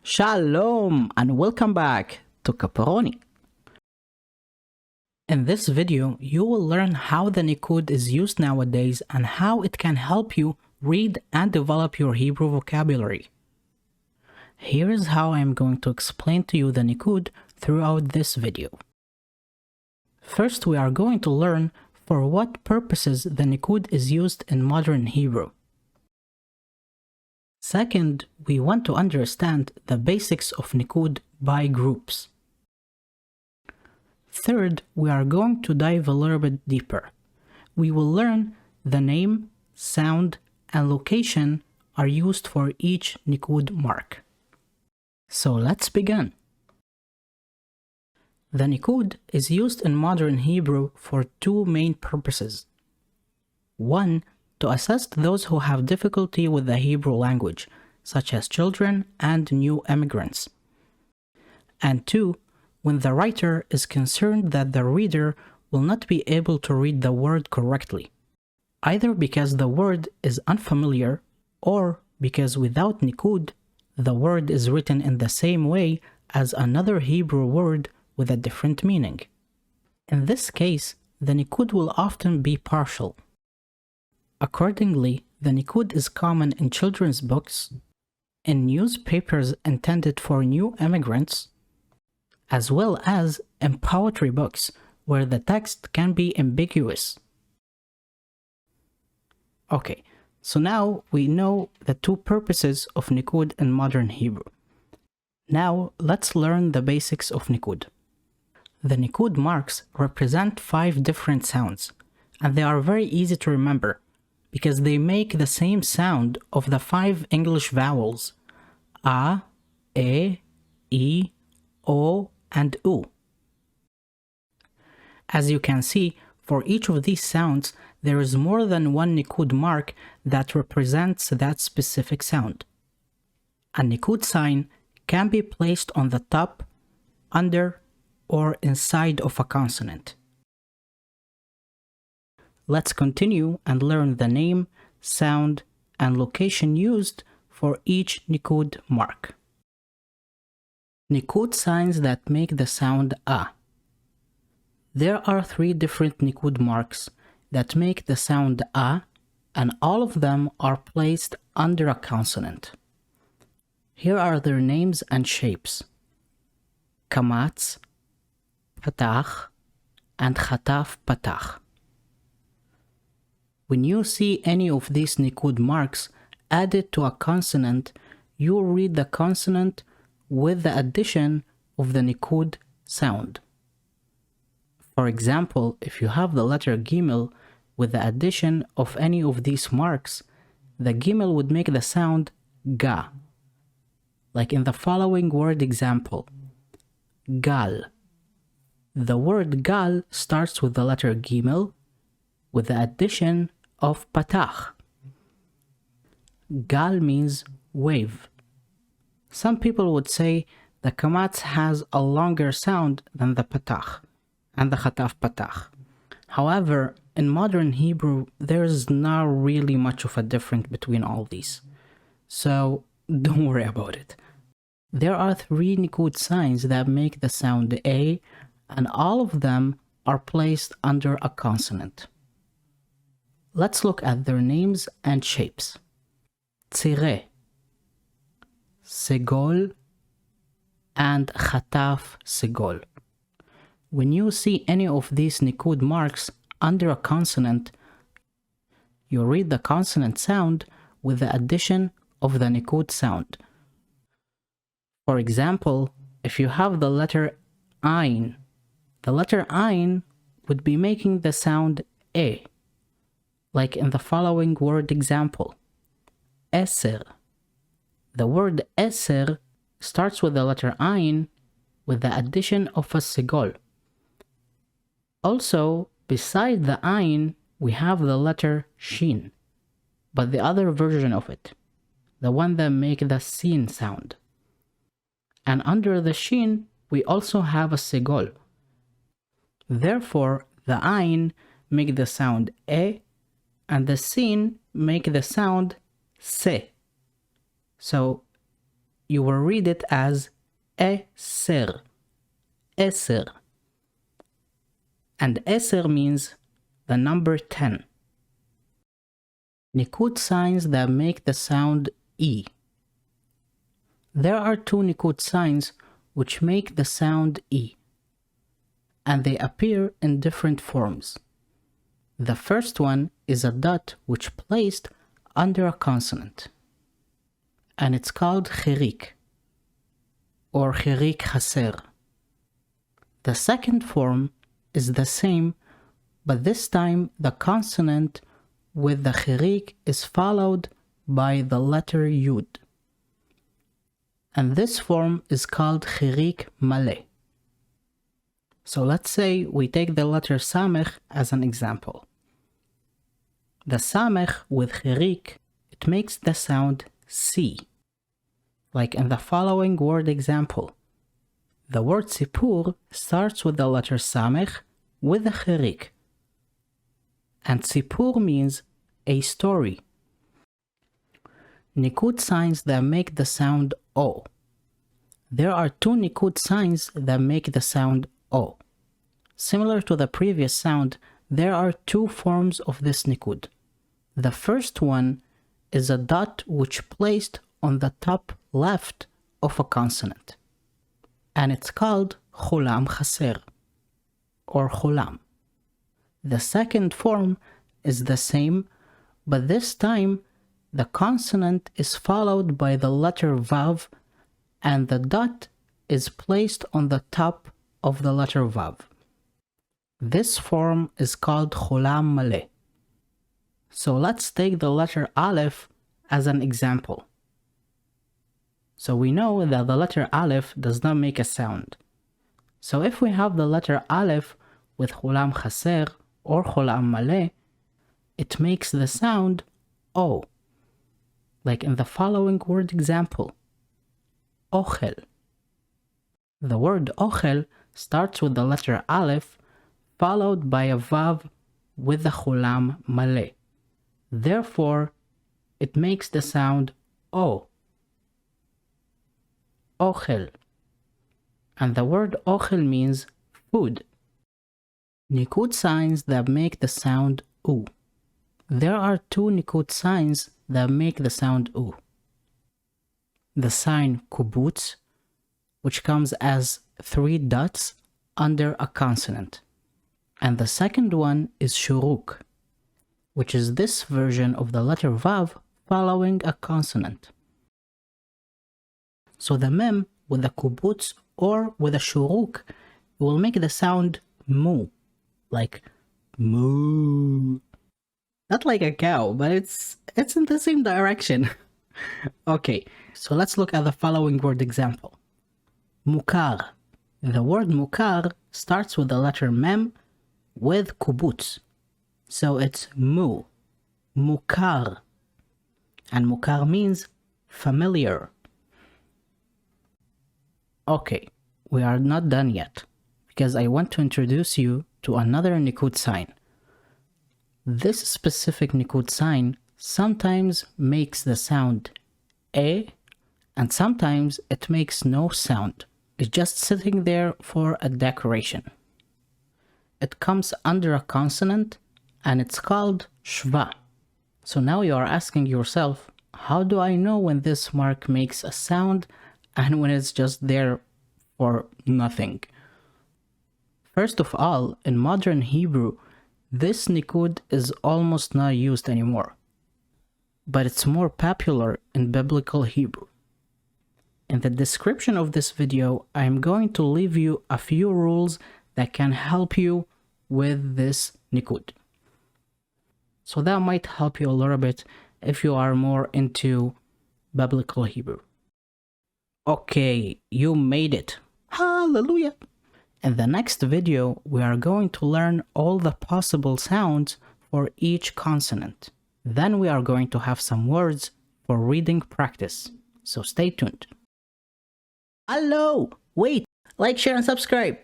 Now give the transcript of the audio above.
Shalom and welcome back to Kapparoni. In this video, you will learn how the Nikud is used nowadays and how it can help you read and develop your Hebrew vocabulary. Here is how I am going to explain to you the Nikud throughout this video. First, we are going to learn for what purposes the Nikud is used in modern Hebrew. Second, we want to understand the basics of Nikud by groups. Third, we are going to dive a little bit deeper. We will learn the name, sound, and location are used for each Nikud mark. So let's begin. The Nikud is used in modern Hebrew for two main purposes. One, to assist those who have difficulty with the Hebrew language, such as children and new immigrants. And two, when the writer is concerned that the reader will not be able to read the word correctly, either because the word is unfamiliar or because without Nikud, the word is written in the same way as another Hebrew word with a different meaning. In this case, the Nikud will often be partial. Accordingly, the Nikud is common in children's books, in newspapers intended for new immigrants, as well as in poetry books where the text can be ambiguous. Okay, so now we know the two purposes of Nikud in modern Hebrew. Now let's learn the basics of Nikud. The Nikud marks represent 5 different sounds, and they are very easy to remember because they make the same sound of the 5 English vowels A, E, O, and U. As you can see, for each of these sounds, there is more than one Nikud mark that represents that specific sound. A Nikud sign can be placed on the top, under, or inside of a consonant. Let's continue and learn the name, sound, and location used for each Nikud mark. Nikud signs that make the sound A. There are 3 different Nikud marks that make the sound A, and all of them are placed under a consonant. Here are their names and shapes: Kamatz, Patach, and Chataf Patach. When you see any of these Nikud marks added to a consonant, you will read the consonant with the addition of the Nikud sound. For example, if you have the letter Gimel with the addition of any of these marks, the Gimel would make the sound Ga, like in the following word example: Gal. The word Gal starts with the letter Gimel with the addition of Patach. Gal means wave. Some people would say the Kamatz has a longer sound than the Patach and the Chataf Patach. However, in modern Hebrew, there is not really much of a difference between all these. So don't worry about it. There are 3 Nikud signs that make the sound A, and all of them are placed under a consonant. Let's look at their names and shapes. Tzire, Segol, and Chataf Segol. When you see any of these Nikud marks under a consonant, you read the consonant sound with the addition of the Nikud sound. For example, if you have the letter Ain, the letter Ain would be making the sound A, like in the following word example: Eser. The word Eser starts with the letter Ain with the addition of a Segol. Also, beside the Ain, we have the letter Shin, but the other version of it, the one that makes the Sin sound. And under the Shin, we also have a Segol. Therefore, the Ain make the sound E, and the Sin make the sound Se. So you will read it as eser, eser. And eser means the number 10. Nikud signs that make the sound E. There are two Nikud signs which make the sound E, and they appear in different forms. The first one is a dot which placed under a consonant, and it's called chirik, or chirik chaser. The second form is the same, but this time the consonant with the chirik is followed by the letter yud, and this form is called chirik maleh. So let's say we take the letter samech as an example. The samech with chirik, it makes the sound C, like in the following word example. The word sipur starts with the letter samech with the chirik, and sipur means a story. Nikud signs that make the sound O. There are two Nikud signs that make the sound O. Similar to the previous sound, there are two forms of this Nikud. The first one is a dot which placed on the top left of a consonant, and it's called cholam chaser, or cholam. The second form is the same, but this time the consonant is followed by the letter vav, and the dot is placed on the top of the letter vav. This form is called cholam maleh. So let's take the letter aleph as an example. So we know that the letter aleph does not make a sound. So if we have the letter aleph with cholam chaser or cholam maleh, it makes the sound O, like in the following word example, ochel. The word ochel starts with the letter aleph followed by a vav with the cholam maleh. Therefore, it makes the sound O, ochel. And the word ochel means food. Nikud signs that make the sound U. There are two Nikud signs that make the sound U. The sign kubutz, which comes as 3 dots under a consonant. And the second one is shuruk, which is this version of the letter vav following a consonant. So the mem with the kubutz or with a shuruk will make the sound mu, like moo. Not like a cow, but it's in the same direction. Okay, so let's look at the following word example. Mukar. The word mukar starts with the letter mem with kubutz. So it's mu, mukar. And mukar means familiar. Okay, we are not done yet, because I want to introduce you to another Nikud sign. This specific Nikud sign sometimes makes the sound A, and sometimes it makes no sound. It's just sitting there for a decoration. It comes under a consonant, and it's called Shva. So now you are asking yourself, how do I know when this mark makes a sound and when it's just there for nothing? First of all, in modern Hebrew, this Nikud is almost not used anymore, but it's more popular in biblical Hebrew. In the description of this video, I am going to leave you a few rules that can help you with this Nikud. So that might help you a little bit if you are more into biblical Hebrew. Okay, you made it. Hallelujah! In the next video, we are going to learn all the possible sounds for each consonant. Then we are going to have some words for reading practice. So stay tuned. Hello! Wait! Like, share, and subscribe!